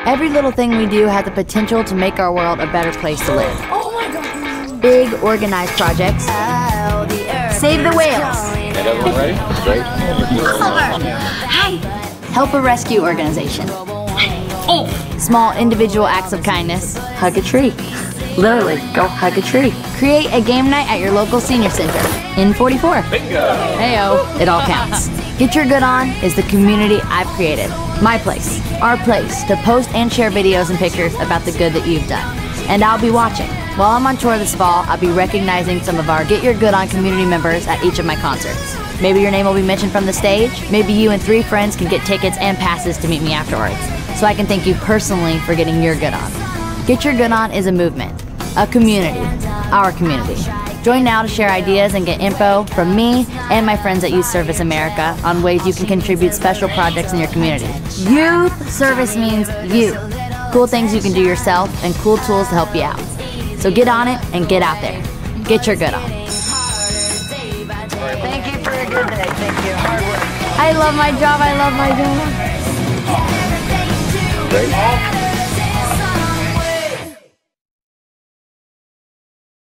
Every little thing we do has the potential to make our world a better place to live. Oh my God. Big, organized projects. Save the whales. Get everyone ready? Great. Hi. Help a rescue organization. Small individual acts of kindness. Hug a tree. Literally, go hug a tree. Create a game night at your local senior center. In 44. Bingo! Heyo, it all counts. Get Your Good On is the community I've created. My place, our place, to post and share videos and pictures about the good that you've done. And I'll be watching. While I'm on tour this fall, I'll be recognizing some of our Get Your Good On community members at each of my concerts. Maybe your name will be mentioned from the stage. Maybe you and 3 friends can get tickets and passes to meet me afterwards, so I can thank you personally for getting your good on. Get Your Good On is a movement, a community, our community. Join now to share ideas and get info from me and my friends at Youth Service America on ways you can contribute special projects in your community. Youth service means you. Cool things you can do yourself and cool tools to help you out. So get on it and get out there. Get your good on. Thank you for a good day. Thank you. Hard work. I love my job. I love my job. Great.